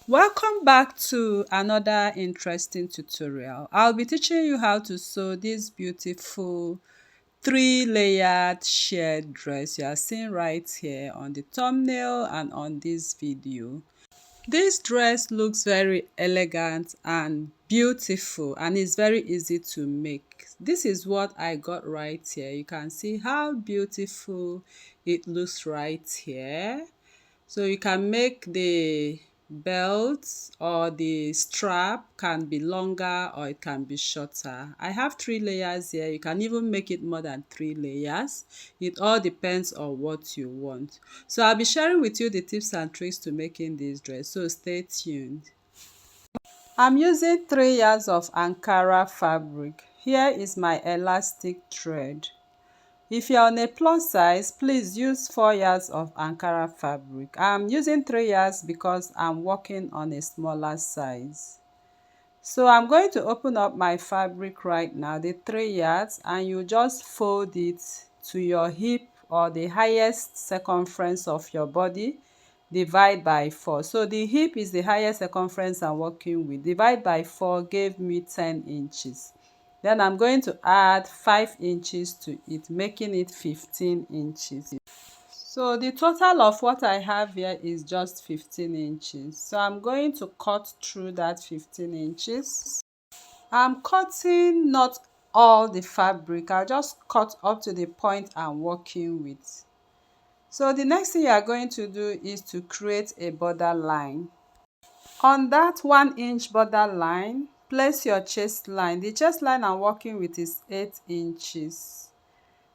Welcome back to another interesting tutorial. I'll be teaching you how to sew this beautiful three-layered sheer dress you are seeing right here on the thumbnail and on this video. This dress looks very elegant and beautiful and is very easy to make. This is what I got right here. You can see how beautiful it looks right here. So you can make the belt or the strap can be longer or it can be shorter. I have 3 layers here. You can even make it more than 3 layers. It all depends on what you want. So I'll be sharing with you the tips and tricks to making this dress. So stay tuned. I'm using 3 yards of Ankara fabric. Here is my elastic thread. If you're on a plus size, please use 4 yards of Ankara fabric. I'm using 3 yards because I'm working on a smaller size. So I'm going to open up my fabric right now, the 3 yards, and you just fold it to your hip or the highest circumference of your body, divide by 4. So the hip is the highest circumference I'm working with. Divide by 4 gave me 10 inches. Then I'm going to add 5 inches to it, making it 15 inches. So the total of what I have here is just 15 inches. So I'm going to cut through that 15 inches. I'm cutting not all the fabric. I'll just cut up to the point I'm working with. So the next thing you are going to do is to create a border line. On that 1-inch border line, place your chest line. The chest line I'm working with is 8 inches.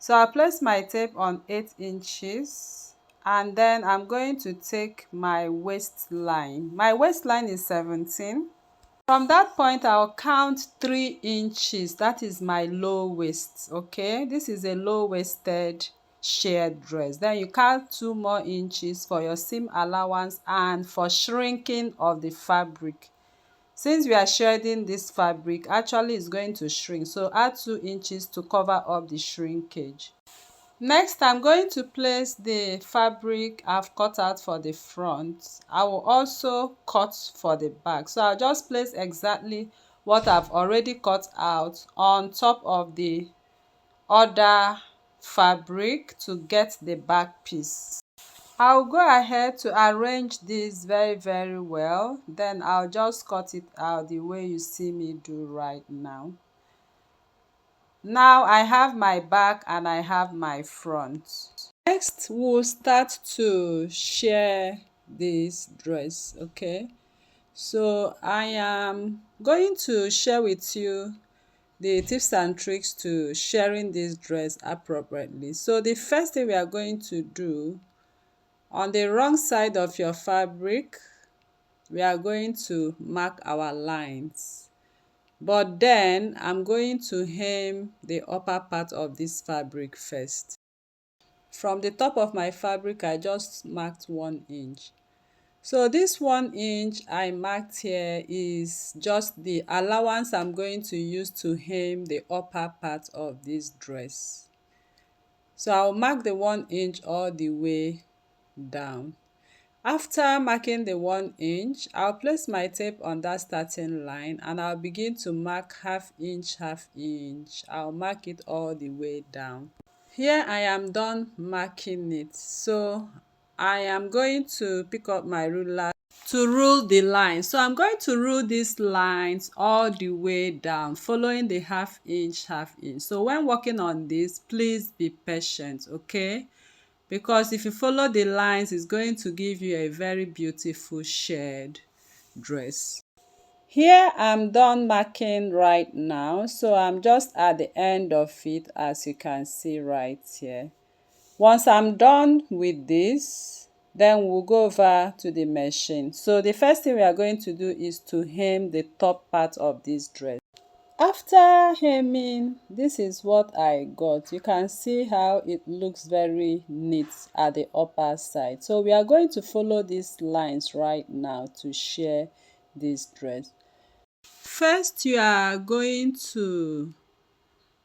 So I'll place my tape on 8 inches and then I'm going to take my waistline. My waistline is 17. From that point, I'll count 3 inches. That is my low waist, okay? This is a low-waisted sheer dress. Then you count 2 more inches for your seam allowance and for shrinking of the fabric. Since we are shredding this fabric, actually it's going to shrink. So add 2 inches to cover up the shrinkage. Next, I'm going to place the fabric I've cut out for the front. I will also cut for the back. So I'll just place exactly what I've already cut out on top of the other fabric to get the back piece. I'll go ahead to arrange this very well. Then I'll just cut it out the way you see me do right now. Now I have my back and I have my front. Next, we'll start to share this dress, okay? So I am going to share with you the tips and tricks to sharing this dress appropriately. So the first thing we are going to do, on the wrong side of your fabric, we are going to mark our lines. But then I'm going to hem the upper part of this fabric first. From the top of my fabric, I just marked 1 inch. So this 1 inch I marked here is just the allowance I'm going to use to hem the upper part of this dress. So I'll mark the 1 inch all the way down. After marking the 1 inch, I'll place my tape on that starting line and I'll begin to mark half inch. I'll mark it all the way down. Here I am done marking it. So I am going to pick up my ruler to rule the line. So I'm going to rule these lines all the way down, following the half inch. So when working on this, please be patient, okay? Because if you follow the lines, it's going to give you a very beautiful shade dress. Here I'm done marking right now, so I'm just at the end of it, as you can see right here. Once I'm done with this, then we'll go over to the machine. So the first thing we are going to do is to hem the top part of this dress. After hemming, this is what I got. You can see how it looks very neat at the upper side. So we are going to follow these lines right now to share this dress. First, you are going to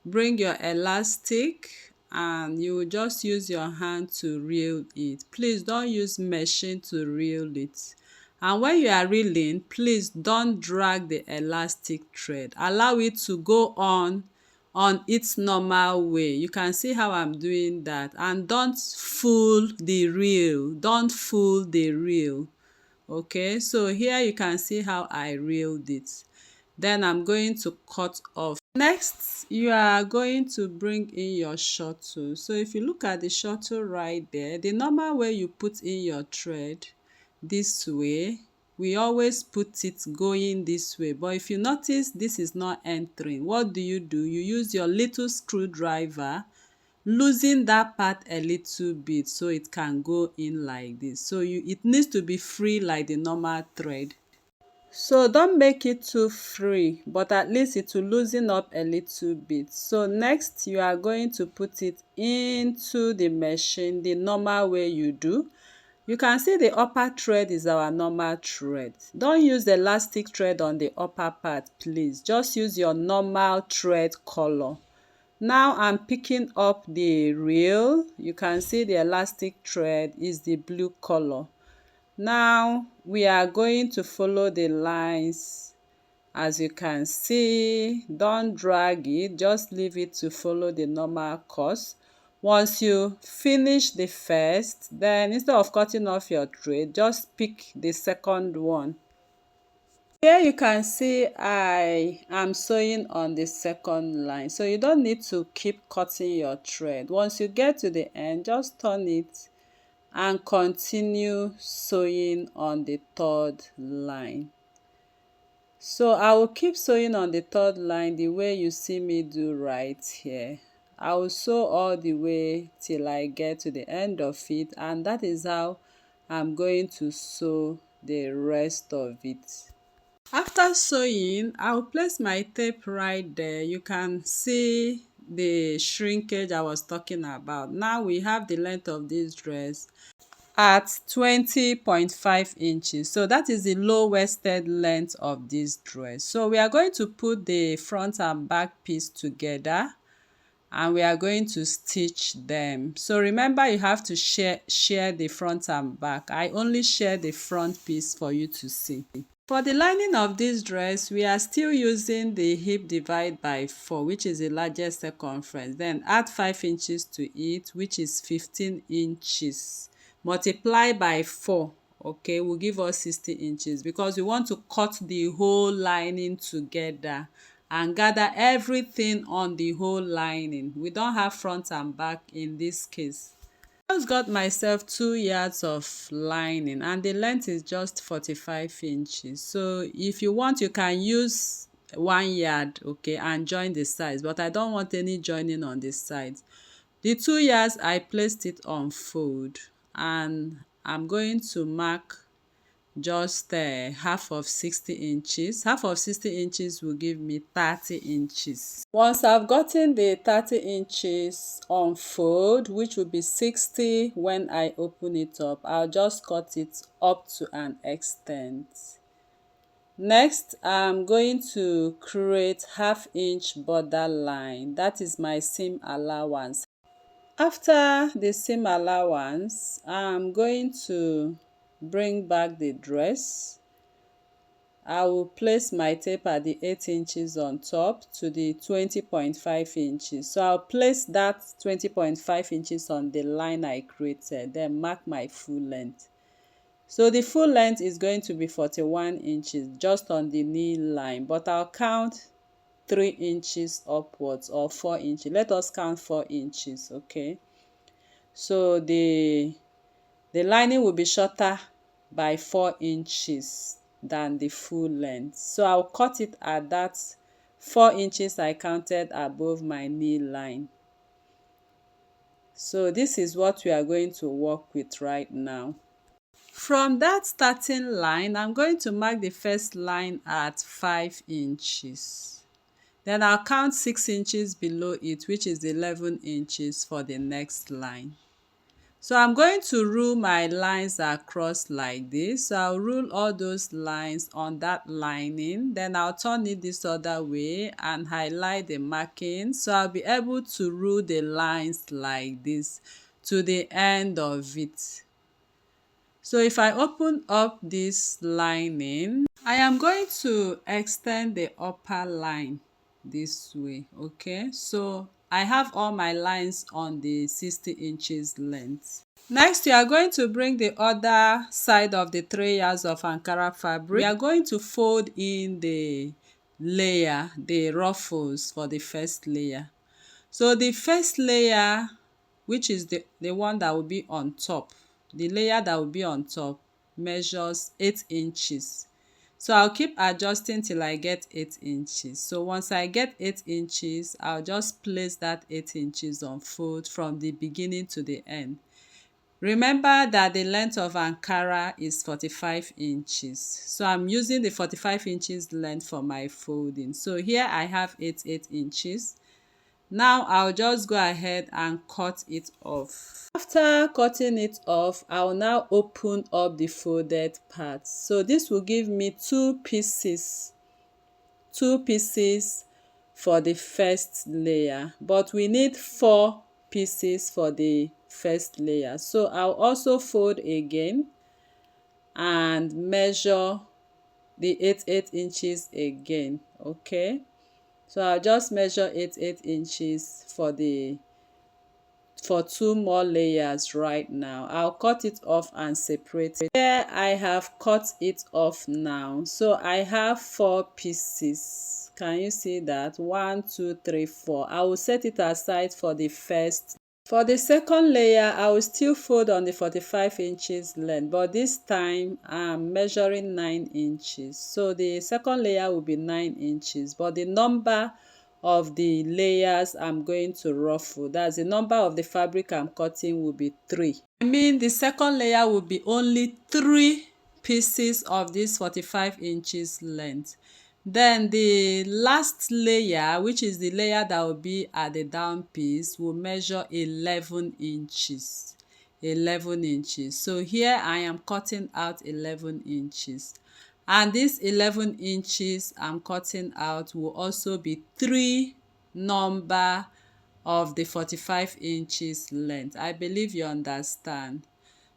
bring your elastic and you will just use your hand to reel it. Please don't use machine to reel it. And when you are reeling, please don't drag the elastic thread. Allow it to go on its normal way. You can see how I'm doing that. And don't fool the reel. Don't fool the reel. Okay, so here you can see how I reeled it. Then I'm going to cut off. Next, you are going to bring in your shuttle. So if you look at the shuttle right there, the normal way you put in your thread this way, we always put it going this way. But if you notice this is not entering, what do? You use your little screwdriver, loosen that part a little bit so it can go in like this. So it needs to be free like the normal thread. So don't make it too free, but at least it will loosen up a little bit. So next you are going to put it into the machine the normal way you do. You can see the upper thread is our normal thread. Don't use the elastic thread on the upper part, please. Just use your normal thread color. Now I'm picking up the reel. You can see the elastic thread is the blue color. Now we are going to follow the lines. As you can see, don't drag it, just leave it to follow the normal course. Once you finish the first, then instead of cutting off your thread, just pick the second one. Here you can see I am sewing on the second line, so you don't need to keep cutting your thread. Once you get to the end, just turn it and continue sewing on the third line. So I will keep sewing on the third line the way you see me do right here. I will sew all the way till I get to the end of it, and that is how I'm going to sew the rest of it. After sewing, I'll place my tape right there. You can see the shrinkage I was talking about. Now we have the length of this dress at 20.5 inches. So that is the low waisted length of this dress. So we are going to put the front and back piece together and we are going to stitch them. So remember, you have to share the front and back. I only share the front piece for you to see. For the lining of this dress, we are still using the hip divide by 4, which is the largest circumference. Then add 5 inches to it, which is 15 inches. Multiply by 4, okay, will give us 60 inches because we want to cut the whole lining together and gather everything on the whole lining. We don't have front and back in this case. I just got myself 2 yards of lining and the length is just 45 inches. So if you want, you can use 1 yard, okay, and join the sides, but I don't want any joining on the sides. The 2 yards, I placed it on fold and I'm going to mark just half of 60 inches. Half of 60 inches will give me 30 inches. Once I've gotten the 30 inches on fold, which will be 60 when I open it up, I'll just cut it up to an extent. Next, I'm going to create half-inch border line. That is my seam allowance. After the seam allowance, I'm going to bring back the dress. I will place my tape at the 8 inches on top to the 20.5 inches. So I'll place that 20.5 inches on the line I created, then mark my full length. So the full length is going to be 41 inches just on the knee line, but I'll count 3 inches upwards or 4 inches. Let us count 4 inches, okay? So the lining will be shorter by 4 inches than the full length. So I'll cut it at that 4 inches I counted above my knee line. So this is what we are going to work with right now. From that starting line, I'm going to mark the first line at 5 inches. Then I'll count 6 inches below it, which is 11 inches for the next line. So I'm going to rule my lines across like this. So I'll rule all those lines on that lining. Then I'll turn it this other way and highlight the marking. So I'll be able to rule the lines like this to the end of it. So if I open up this lining, I am going to extend the upper line this way, okay? So I have all my lines on the 60 inches length. Next, we are going to bring the other side of the 3 yards of Ankara fabric. We are going to fold in the layer, the ruffles for the first layer. So the first layer, which is the one that will be on top, the layer that will be on top measures 8 inches. So I'll keep adjusting till I get 8 inches. So once I get 8 inches, I'll just place that 8 inches on fold from the beginning to the end. Remember that the length of Ankara is 45 inches. So I'm using the 45 inches length for my folding. So here I have 8 inches. Now I'll just go ahead and cut it off. After cutting it off, I'll now open up the folded part. So this will give me two pieces for the first layer, but we need 4 pieces for the first layer. So I'll also fold again and measure the 8 inches again, okay? So I'll just measure 8 inches for 2 more layers right now. I'll cut it off and separate it. Here I have cut it off now. So I have 4 pieces. Can you see that? 1, 2, 3, 4. I will set it aside for the first. For the second layer, I will still fold on the 45 inches length, but this time I'm measuring 9 inches. So the second layer will be 9 inches, but the number of the layers I'm going to ruffle, that's the number of the fabric I'm cutting, will be 3. I mean the second layer will be only 3 pieces of this 45 inches length. Then the last layer, which is the layer that will be at the down piece, will measure 11 inches. 11 inches. So here I am cutting out 11 inches. And this 11 inches I'm cutting out will also be 3 number of the 45 inches length. I believe you understand.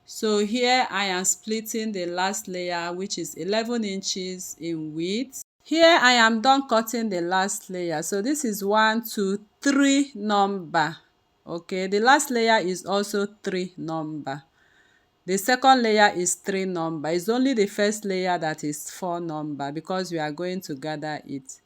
So here I am splitting the last layer, which is 11 inches in width. Here I am done cutting the last layer. So this is 1, 2, 3 number. Okay, the last layer is also 3 number. The second layer is 3 number. It's only the first layer that is 4 number because we are going to gather it.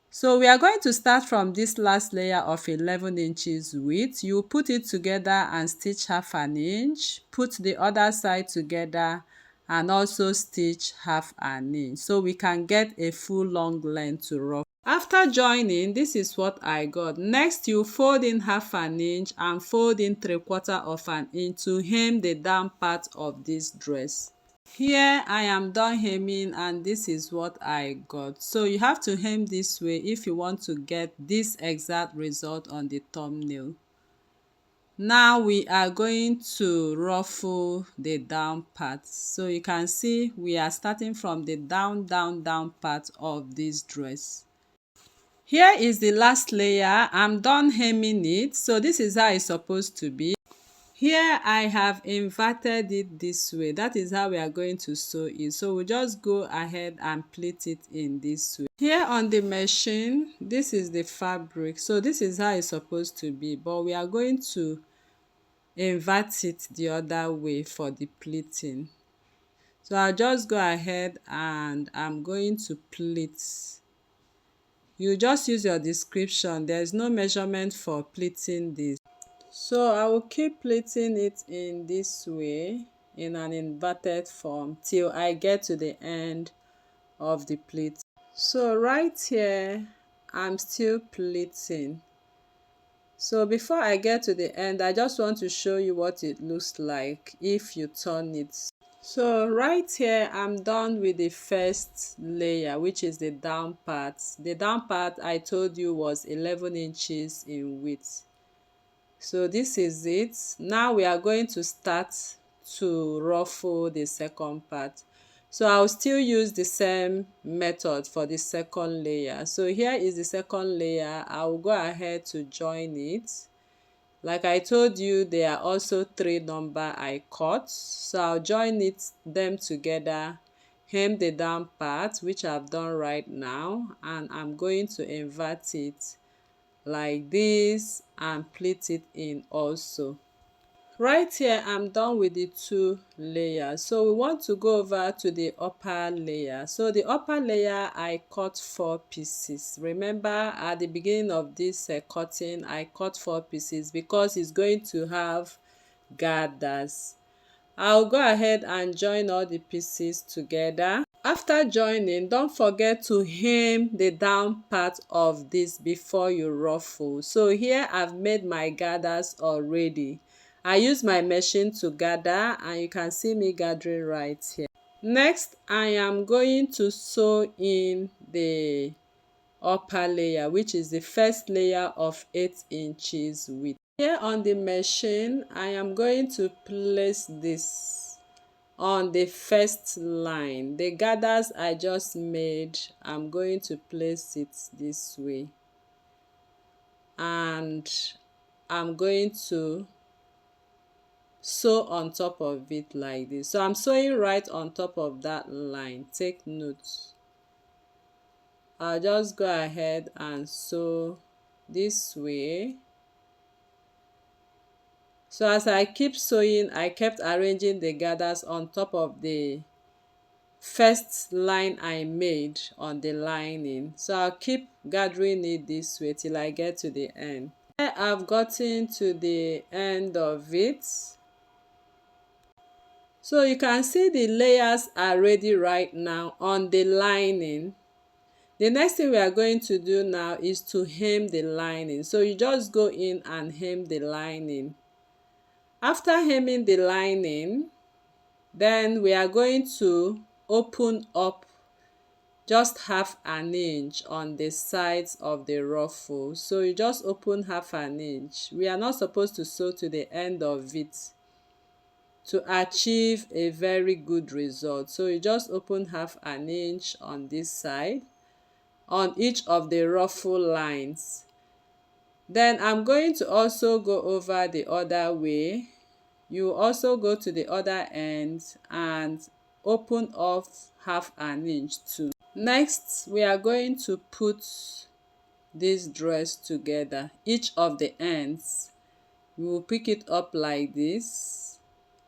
So we are going to start from this last layer of 11 inches width. You put it together and stitch 1/2 inch. Put the other side together and also stitch 1/2 inch. So we can get a full long length to ruffle. After joining, this is what I got. Next, you fold in 1/2 inch and fold in 3/4 inch to hem the down part of this dress. Here I am done hemming and this is what I got. So you have to hem this way if you want to get this exact result on the thumbnail. Now we are going to ruffle the down part. So you can see we are starting from the down part of this dress. Here is the last layer. I'm done hemming it. So this is how it's supposed to be. Here I have inverted it this way. That is how we are going to sew it. So we'll just go ahead and pleat it in this way. Here on the machine, this is the fabric. So this is how it's supposed to be. But we are going to invert it the other way for the pleating. So I'll just go ahead and I'm going to pleat. You just use your description. There's no measurement for pleating this. So I will keep pleating it in this way in an inverted form till I get to the end of the pleat. So right here I'm still pleating. So before I get to the end, I just want to show you what it looks like if you turn it. So right here I'm done with the first layer, which is the down part. The down part I told you was 11 inches in width. So this is it. Now we are going to start to ruffle the second part. So I'll still use the same method for the second layer. So here is the second layer. I will go ahead to join it. Like I told you, there are also 3 number I cut, so I'll join them together, hem the down part, which I've done right now, and I'm going to invert it like this and pleat it in also. Right here, I'm done with the 2 layers. So we want to go over to the upper layer. So the upper layer, I cut 4 pieces. Remember, at the beginning of this cutting, I cut 4 pieces because it's going to have gathers. I'll go ahead and join all the pieces together. After joining, don't forget to hem the down part of this before you ruffle. So here I've made my gathers already. I use my machine to gather, and you can see me gathering right here. Next, I am going to sew in the upper layer, which is the first layer of 8 inches width. Here on the machine, I am going to place this on the first line. The gathers I just made, I'm going to place it this way, and I'm going to sew on top of it like this. So I'm sewing right on top of that line. Take note. I'll just go ahead and sew this way. So as I keep sewing, I kept arranging the gathers on top of the first line I made on the lining. So I'll keep gathering it this way till I get to the end. Here I've gotten to the end of it. So you can see the layers are ready right now on the lining. The next thing we are going to do now is to hem the lining. So you just go in and hem the lining. After hemming the lining, then we are going to open up just half an inch on the sides of the ruffle. So you just open half an inch. We are not supposed to sew to the end of it to achieve a very good result. So you just open half an inch on this side on each of the ruffle lines. Then I'm going to also go over the other way. You also go to the other end and open off half an inch too. Next, we are going to put this dress together. Each of the ends, we will pick it up like this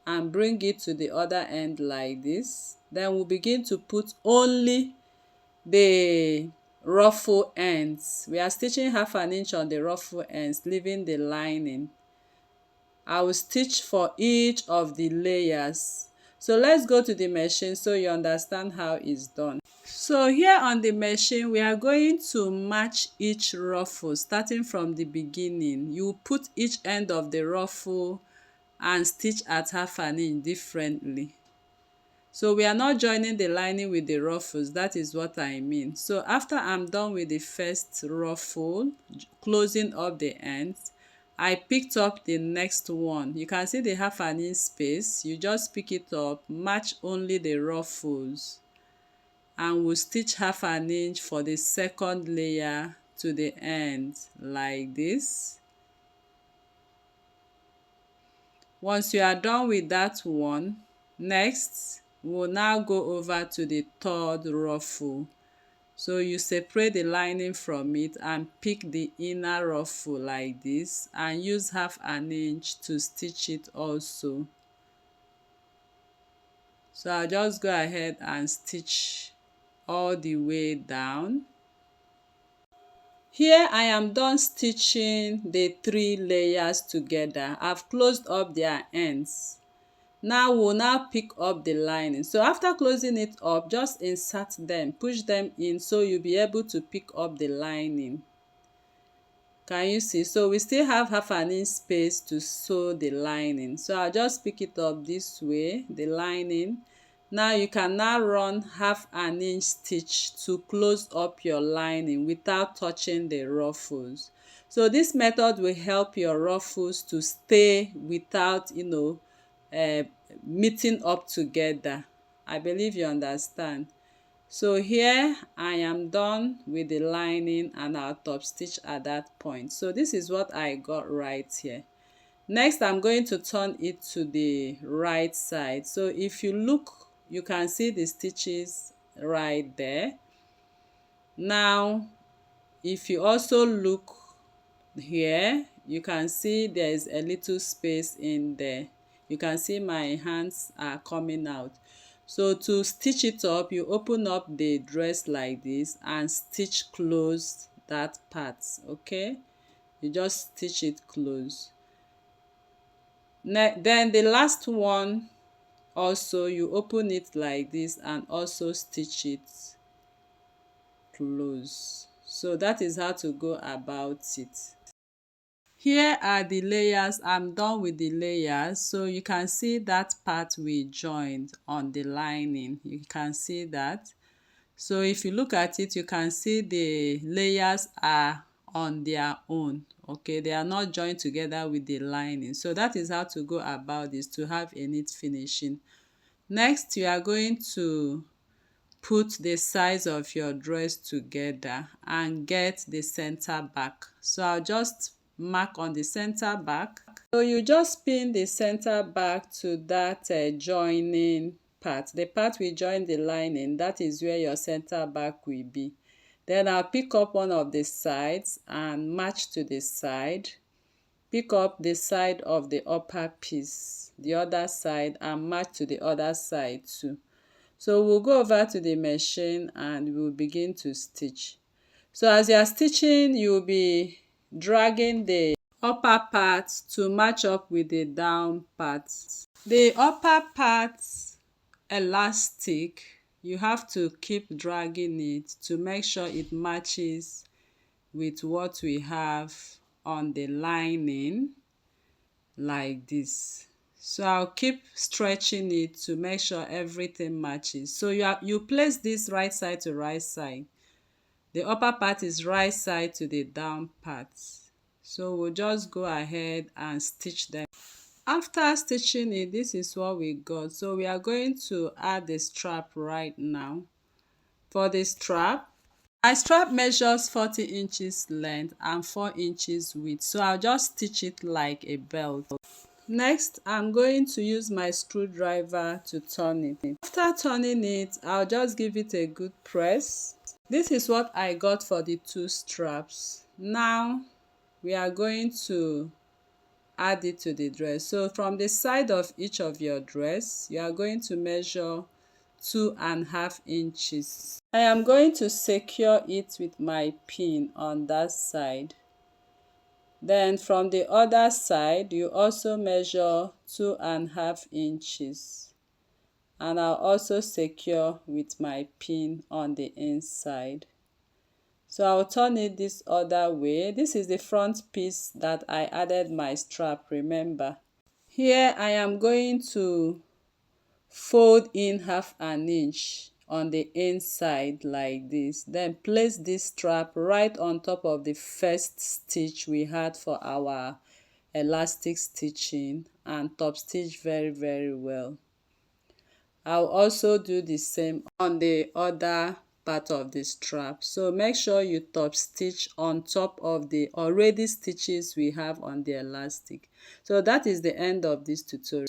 and bring it to the other end like this. Then we'll begin to put only the ruffle ends. We are stitching half an inch on the ruffle ends, leaving the lining. I will stitch for each of the layers. So let's go to the machine so you understand how it's done. So here on the machine, we are going to match each ruffle starting from the beginning. You put each end of the ruffle and stitch at half an inch differently. So we are not joining the lining with the ruffles, that is what I mean. So after I'm done with the first ruffle, closing up the ends, I picked up the next one. You can see the half an inch space. You just pick it up, match only the ruffles, and we'll stitch half an inch for the second layer to the end like this. Once you are done with that one, next we'll now go over to the third ruffle. So you separate the lining from it and pick the inner ruffle like this and use half an inch to stitch it also. So I'll just go ahead and stitch all the way down. Here I am done stitching the 3 layers together. I've closed up their ends. Now we'll now pick up the lining. So after closing it up, just insert them, push them in so you'll be able to pick up the lining. Can you see? So we still have half an inch space to sew the lining. So I'll just pick it up this way, the lining. Now you can now run half an inch stitch to close up your lining without touching the ruffles. So this method will help your ruffles to stay without, meeting up together. I believe you understand. So here I am done with the lining and I'll top stitch at that point. So this is what I got right here. Next, I'm going to turn it to the right side. So if you look, you can see the stitches right there. Now, if you also look here, you can see there is a little space in there. You can see my hands are coming out. So to stitch it up, you open up the dress like this and stitch close that part. Okay, you just stitch it close. Then the last one also, you open it like this and also stitch it close. So that is how to go about it. Here are the layers. I'm done with the layers. So you can see that part we joined on the lining. You can see that. So if you look at it, you can see the layers are on their own. Okay, they are not joined together with the lining. So that is how to go about this to have a neat finishing. Next, you are going to put the sides of your dress together and get the center back. So I'll just mark on the center back. So you just pin the center back to that joining part. The part we join the lining, that is where your center back will be. Then I'll pick up one of the sides and match to the side. Pick up the side of the upper piece, the other side, and match to the other side too. So we'll go over to the machine and we'll begin to stitch. So as you are stitching, you'll be dragging the upper part to match up with the down part. The upper part elastic, you have to keep dragging it to make sure it matches with what we have on the lining like this. So I'll keep stretching it to make sure everything matches. So you place this right side to right side. The upper part is right side to the down part. So we'll just go ahead and stitch them. After stitching it, this is what we got. So we are going to add the strap right now. For the strap, my strap measures 40 inches length and 4 inches width. So I'll just stitch it like a belt. Next, I'm going to use my screwdriver to turn it. After turning it, I'll just give it a good press. This is what I got for the two straps. Now, we are going to add it to the dress. So from the side of each of your dress, you are going to measure 2.5 inches. I am going to secure it with my pin on that side. Then from the other side, you also measure 2.5 inches. And I'll also secure with my pin on the inside. So I'll turn it this other way. This is the front piece that I added my strap, remember. Here I am going to fold in 1/2 inch on the inside like this. Then place this strap right on top of the first stitch we had for our elastic stitching and top stitch very well. I'll also do the same on the other part of the strap. So make sure you top stitch on top of the already stitches we have on the elastic. So that is the end of this tutorial.